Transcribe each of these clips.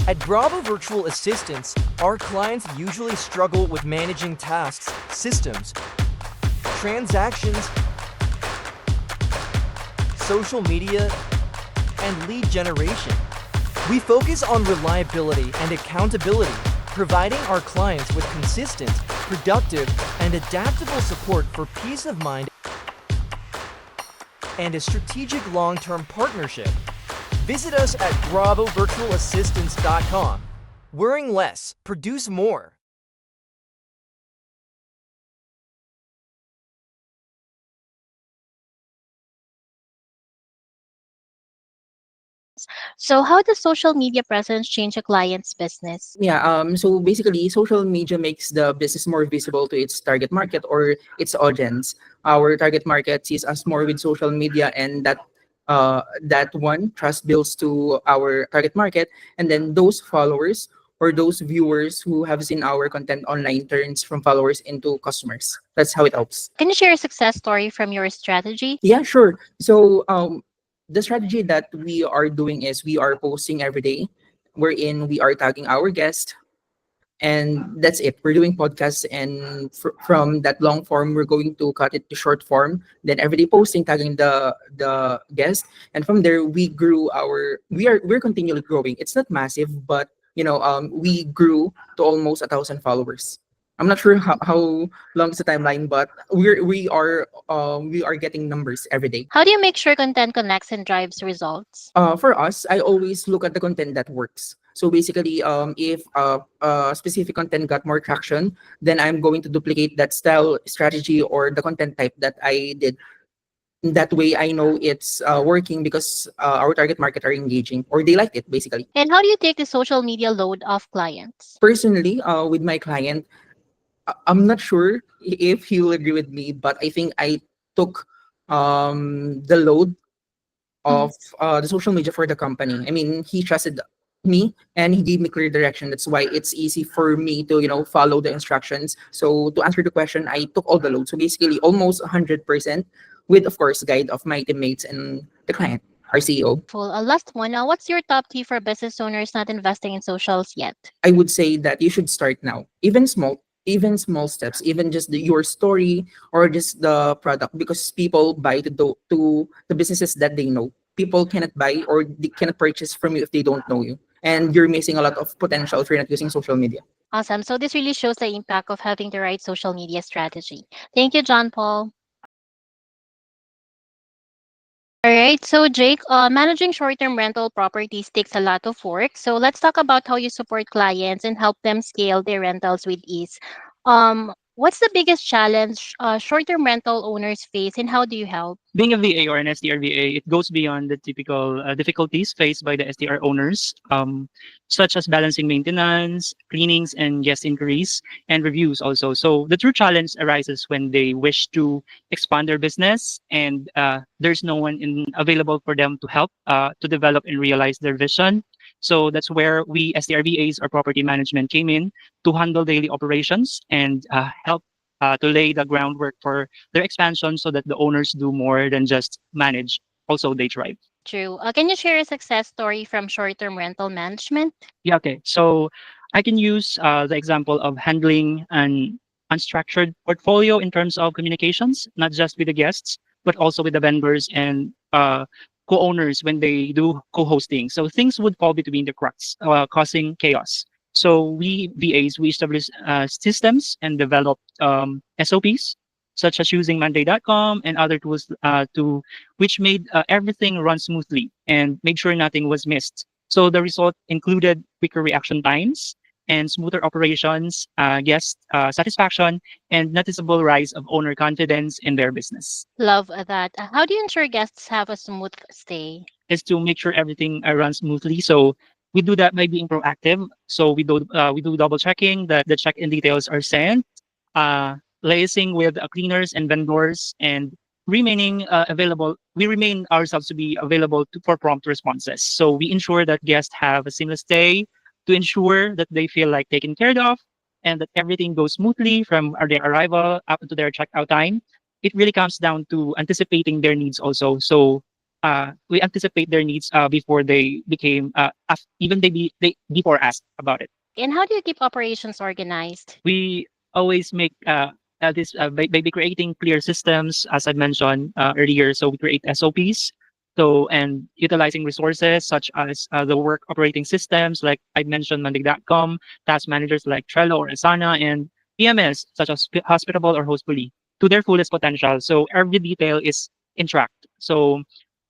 At Bravo Virtual Assistants, our clients usually struggle with managing tasks, systems, transactions, social media, and lead generation. We focus on reliability and accountability, providing our clients with consistent, productive, and adaptable support for peace of mind and a strategic long-term partnership. Visit us at bravovirtualassistants.com. Worrying less, produce more. So, how does social media presence change a client's business? Yeah, so basically, social media makes the business more visible to its target market or its audience. Our target market sees us more with social media, and that one trust builds to our target market, and then those followers or those viewers who have seen our content online turns from followers into customers. That's how it helps. Can you share a success story from your strategy? Yeah, sure. So the strategy that we are doing is we are posting every day, wherein we are tagging our guests, and that's it. We're doing podcasts, and from that long form, we're going to cut it to short form. Then everyday posting, tagging the guest, and from there we're continually growing. It's not massive, but we grew to almost 1,000 followers. I'm not sure how long is the timeline, but we are getting numbers every day. How do you make sure content connects and drives results? For us, I always look at the content that works. So basically, if specific content got more traction, then I'm going to duplicate that style, strategy, or the content type that I did. That way, I know it's working because our target market are engaging or they liked it, basically. And how do you take the social media load off clients? Personally, with my client, I'm not sure if he will agree with me, but I think I took the load Mhm. of the social media for the company. I mean, he trusted me and he gave me clear direction. That's why it's easy for me to follow the instructions. So to answer the question, I took all the load. So basically, almost 100%, with of course guide of my teammates and the client, our CEO. Full. Last one. What's your top tip for business owners not investing in socials yet? I would say that you should start now, even small steps, even just your story or just the product, because people buy to the businesses that they know. People cannot buy or they cannot purchase from you if they don't know you, and you're missing a lot of potential if you're not using social media. Awesome. So this really shows the impact of having the right social media strategy. Thank you, John Paul. All right. So, Jake, managing short term rental properties takes a lot of work. So, let's talk about how you support clients and help them scale their rentals with ease. What's the biggest challenge short term rental owners face, and how do you help? Being a VA or an SDR VA, it goes beyond the typical difficulties faced by the SDR owners, such as balancing maintenance, cleanings, and guest inquiries and reviews also. So the true challenge arises when they wish to expand their business and there's no one available for them to help to develop and realize their vision. So that's where we SDR VAs or property management came in to handle daily operations and help to lay the groundwork for their expansion so that the owners do more than just manage. Also, they thrive. True. Can you share a success story from short term rental management? Yeah, okay. So I can use the example of handling an unstructured portfolio in terms of communications, not just with the guests, but also with the vendors and co-owners when they do co-hosting. So things would fall between the cracks, causing chaos. So we VAs, we establish systems and develop SOPs, such as using Monday.com and other tools to which made everything run smoothly and made sure nothing was missed. So the result included quicker reaction times and smoother operations, guest satisfaction, and noticeable rise of owner confidence in their business. Love that. How do you ensure guests have a smooth stay? Is to make sure everything runs smoothly. So we do that by being proactive. So we do double checking that the check-in details are sent, liaising with cleaners and vendors, and remaining available. We remain ourselves to be available for prompt responses. So we ensure that guests have a seamless stay to ensure that they feel like taken care of and that everything goes smoothly from their arrival up to their checkout time. It really comes down to anticipating their needs also. So we anticipate their needs before they became even they before asked about it. And how do you keep operations organized? We always make this by creating clear systems, as I mentioned earlier. So we create SOPs. So and utilizing resources such as the work operating systems, like I mentioned, Mandig.com, task managers like Trello or Asana, and PMS such as Hospitable or Hostfully to their fullest potential. So every detail is in track. So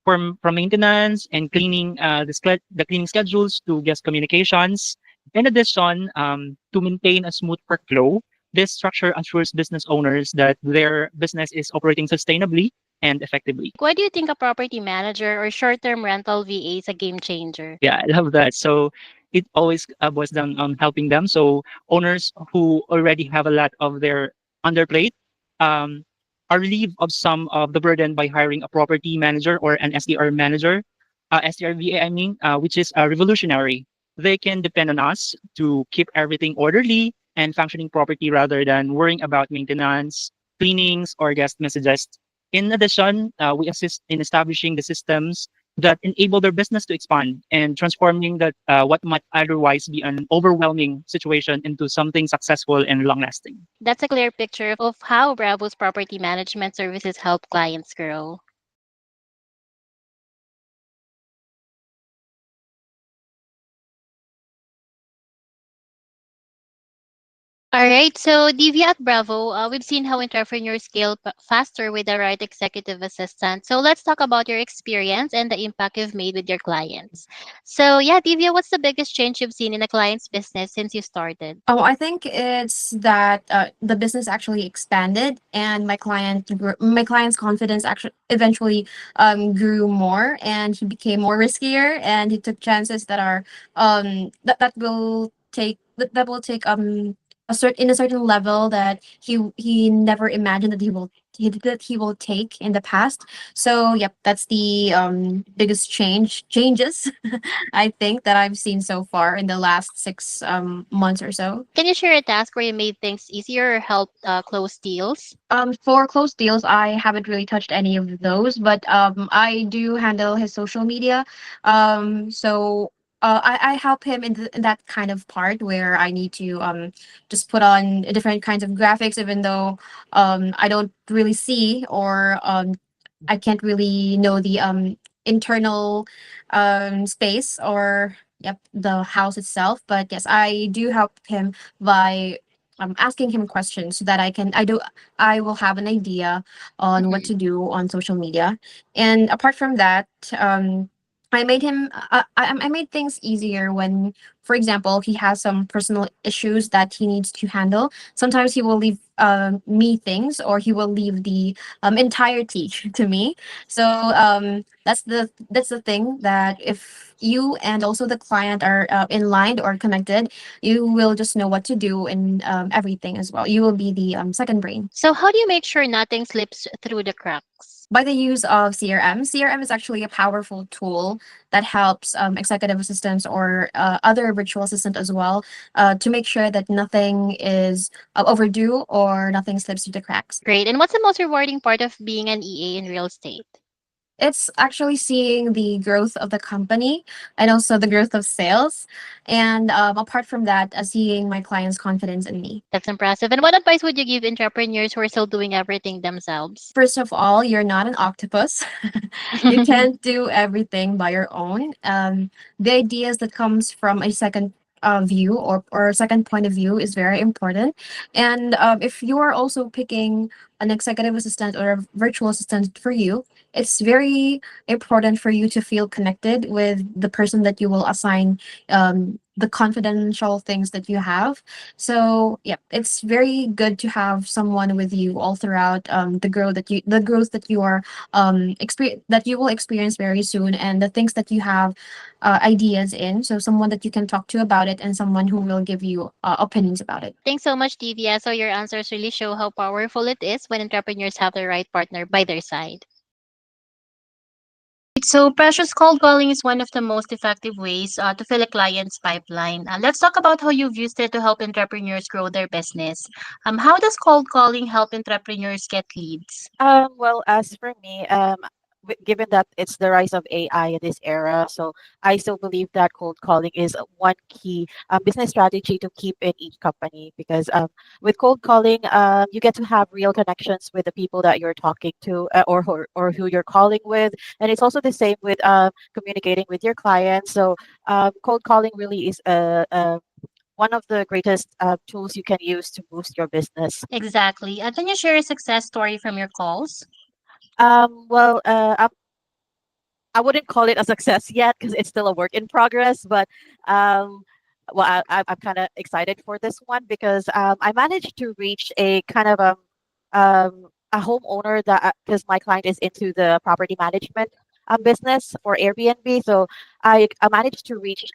from maintenance and cleaning the cleaning schedules to guest communications. In addition, to maintain a smooth workflow, this structure assures business owners that their business is operating sustainably and effectively. Why do you think a property manager or short-term rental VA is a game changer? Yeah, I love that. So it always boils down on helping them. So owners who already have a lot of their on their plate um, are relieved of some of the burden by hiring a property manager or an SDR manager, SDR VA, I mean, which is revolutionary. They can depend on us to keep everything orderly and functioning property rather than worrying about maintenance, cleanings, or guest messages. In addition, we assist in establishing the systems that enable their business to expand and transforming that what might otherwise be an overwhelming situation into something successful and long lasting. That's a clear picture of how Bravo's property management services help clients grow. All right, so Divya at Bravo, we've seen how entrepreneurs scale faster with the right executive assistant. So let's talk about your experience and the impact you've made with your clients. So yeah, Divya, what's the biggest change you've seen in a client's business since you started? Oh, I think it's that the business actually expanded, and my client's confidence actually eventually grew more, and he became more riskier, and he took chances that are that will take a certain level that he never imagined that he will take in the past. So yep, that's the biggest changes I think that I've seen so far in the last 6 months or so. Can you share a task where you made things easier or helped close deals? For closed deals, I haven't really touched any of those, but I do handle his social media. I help him in that kind of part where I need to just put on different kinds of graphics, even though I don't really see or I can't really know the internal space or yep the house itself. But yes, I do help him by asking him questions so that I will have an idea on what to do on social media. And apart from that, I made things easier when, for example, he has some personal issues that he needs to handle. Sometimes he will leave me things, or he will leave the entirety to me. So that's the thing, that if you and also the client are in line or connected, you will just know what to do and everything as well. You will be the second brain. So how do you make sure nothing slips through the cracks? By the use of CRM. CRM is actually a powerful tool that helps executive assistants or other virtual assistant as well to make sure that nothing is overdue or nothing slips through the cracks. Great. And what's the most rewarding part of being an EA in real estate? It's actually seeing the growth of the company and also the growth of sales. And apart from that, seeing my clients' confidence in me. That's impressive. And what advice would you give entrepreneurs who are still doing everything themselves? First of all, you're not an octopus. You can't do everything by your own. The ideas that comes from a second view or a second point of view is very important. And if you are also picking an executive assistant or a virtual assistant for you, it's very important for you to feel connected with the person that you will assign the confidential things that you have. So yeah, it's very good to have someone with you all throughout the growth that you are experience that you will experience very soon, and the things that you have ideas in. So someone that you can talk to about it, and someone who will give you opinions about it. Thanks so much, Divya. So your answers really show how powerful it is when entrepreneurs have the right partner by their side. So, precious cold calling is one of the most effective ways to fill a client's pipeline. Let's talk about how you've used it to help entrepreneurs grow their business. How does cold calling help entrepreneurs get leads? Well, as for me, given that it's the rise of AI in this era, so I still believe that cold calling is one key business strategy to keep in each company because with cold calling, you get to have real connections with the people that you're talking to or who you're calling with, and it's also the same with communicating with your clients. So cold calling really is one of the greatest tools you can use to boost your business. Exactly. Can you share a success story from your calls? Well, I wouldn't call it a success yet because it's still a work in progress. But um, I'm kind of excited for this one because I managed to reach a kind of a homeowner that because my client is into the property management business for Airbnb. So I managed to reach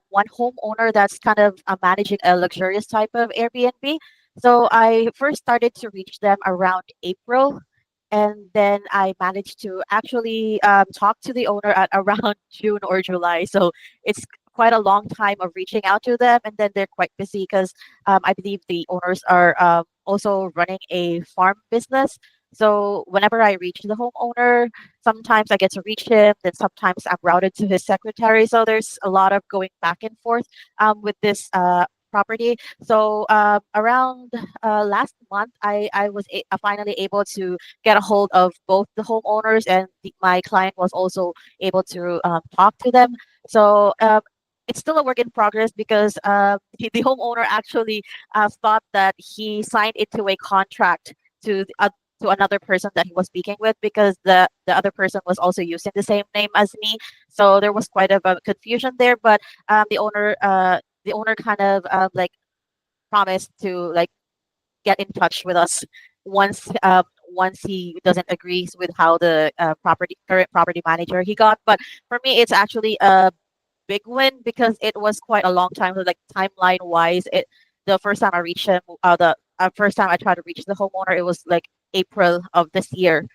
one homeowner that's kind of managing a luxurious type of Airbnb. So I first started to reach them around April, and then I managed to actually talk to the owner at around June or July. So it's quite a long time of reaching out to them, and then they're quite busy because I believe the owners are also running a farm business. So whenever I reach the homeowner, sometimes I get to reach him, then sometimes I'm routed to his secretary. So there's a lot of going back and forth with this property. So around last month, I was finally able to get a hold of both the homeowners, and my client was also able to talk to them. So it's still a work in progress because the homeowner actually thought that he signed into a contract to to another person that he was speaking with because the other person was also using the same name as me. So there was quite a confusion there. But the owner kind of like promised to like get in touch with us once once he doesn't agree with how the property current property manager he got. But for me, it's actually a big win because it was quite a long time. So, like timeline wise, it the first time I reached him, the first time I tried to reach the homeowner, it was like April of this year,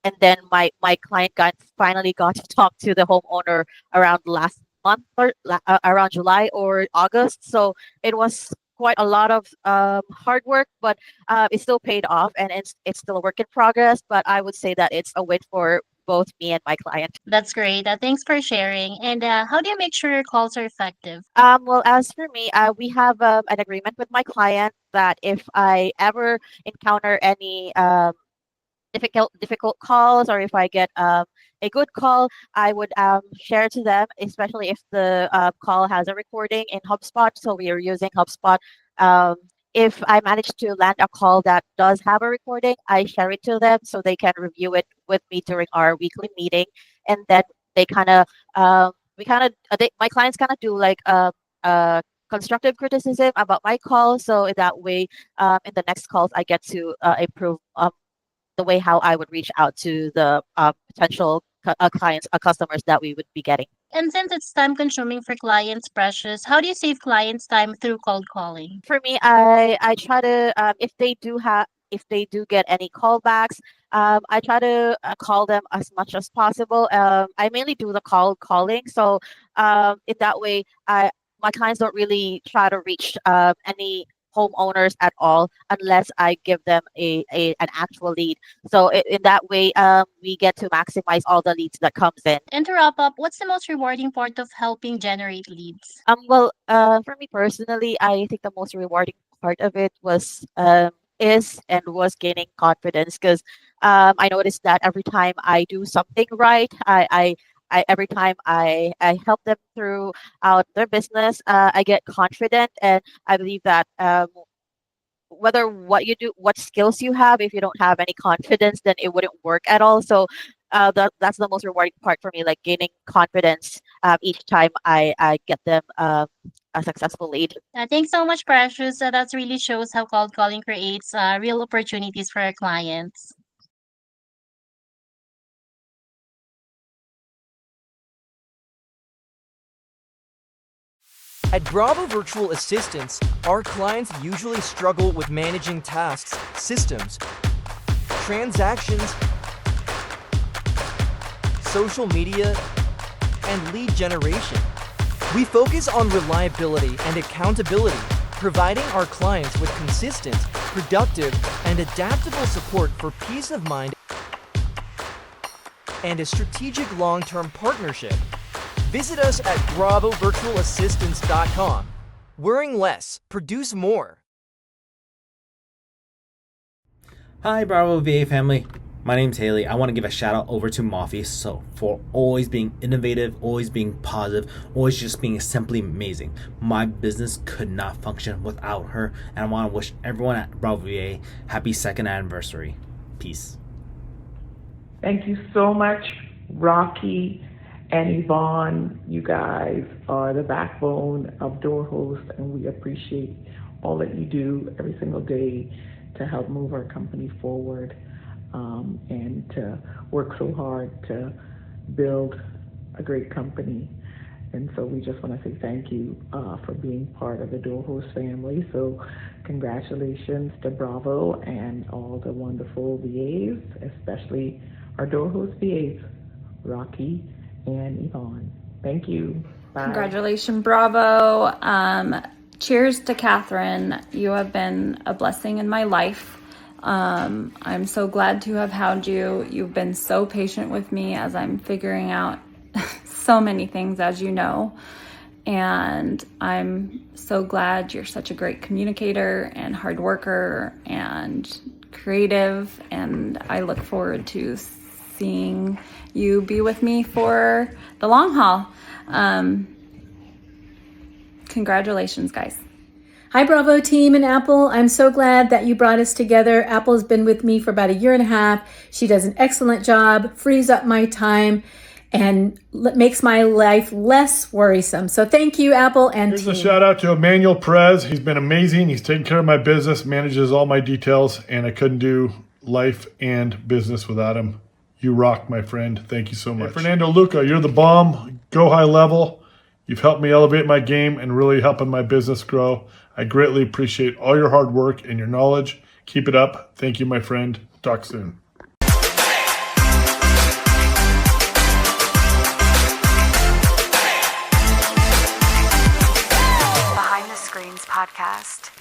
and then my client got finally got to talk to the homeowner around last month or around July or August. So it was quite a lot of hard work, but it still paid off, and it's still a work in progress. But I would say that it's a win for both me and my client. That's great. Thanks for sharing. And how do you make sure your calls are effective? Well, as for me, we have an agreement with my client that if I ever encounter any difficult calls, or if I get a good call, I would share to them, especially if the call has a recording in HubSpot. So we are using HubSpot. Um, if I manage to land a call that does have a recording, I share it to them so they can review it with me during our weekly meeting, and then they kind of we kind of my clients kind of do like constructive criticism about my call. So in that way, in the next calls, I get to improve the way how I would reach out to the potential clients, customers that we would be getting. And since it's time consuming for clients, Precious, how do you save clients time through cold calling? For me, I try to if they do get any callbacks, I try to call them as much as possible. I mainly do the calling, so in that way, I my clients don't really try to reach any homeowners at all unless I give them an actual lead. So in that way, we get to maximize all the leads that comes in. And to wrap up, what's the most rewarding part of helping generate leads? Well, for me personally, I think the most rewarding part of it was is and was gaining confidence because I noticed that every time I do something right, I every time I help them through out their business, I get confident, and I believe that whether what you do, what skills you have, if you don't have any confidence, then it wouldn't work at all. So that's the most rewarding part for me, like gaining confidence each time I get them a successful lead. Thanks so much, Precious. That really shows how cold calling creates real opportunities for our clients. At Bravo Virtual Assistants, our clients usually struggle with managing tasks, systems, transactions, social media, and lead generation. We focus on reliability and accountability, providing our clients with consistent, productive, and adaptable support for peace of mind and a strategic long-term partnership. Visit us at bravovirtualassistants.com. Worrying less, produce more. Hi, Bravo VA family. My name's Haley. I want to give a shout out over to Moffy for always being innovative, always being positive, always just being simply amazing. My business could not function without her, and I want to wish everyone at Bravo VA happy 2nd anniversary. Peace. Thank you so much, Rocky and Yvonne. You guys are the backbone of Door Host, and we appreciate all that you do every single day to help move our company forward, and to work so hard to build a great company. And so we just want to say thank you for being part of the Door Host family. So congratulations to Bravo and all the wonderful VAs, especially our Door Host VAs, Rocky and Yvonne. Thank you. Bye. Congratulations, Bravo. Cheers to Catherine. You have been a blessing in my life. I'm so glad to have had you. You've been so patient with me as I'm figuring out so many things, as you know. And I'm so glad you're such a great communicator and hard worker and creative. And I look forward to seeing you be with me for the long haul. Congratulations, guys. Hi, Bravo team and Apple. I'm so glad that you brought us together. Apple's been with me for about 1.5 years. She does an excellent job, frees up my time, and makes my life less worrisome. So thank you, Apple and Here's team. a shout out to Emmanuel Perez. He's been amazing. He's taken care of my business, manages all my details, and I couldn't do life and business without him. You rock, my friend. Thank you so much. Hey, Fernando Luca, you're the bomb. Go high level. You've helped me elevate my game and really helping my business grow. I greatly appreciate all your hard work and your knowledge. Keep it up. Thank you, my friend. Talk soon. Behind the Screens podcast.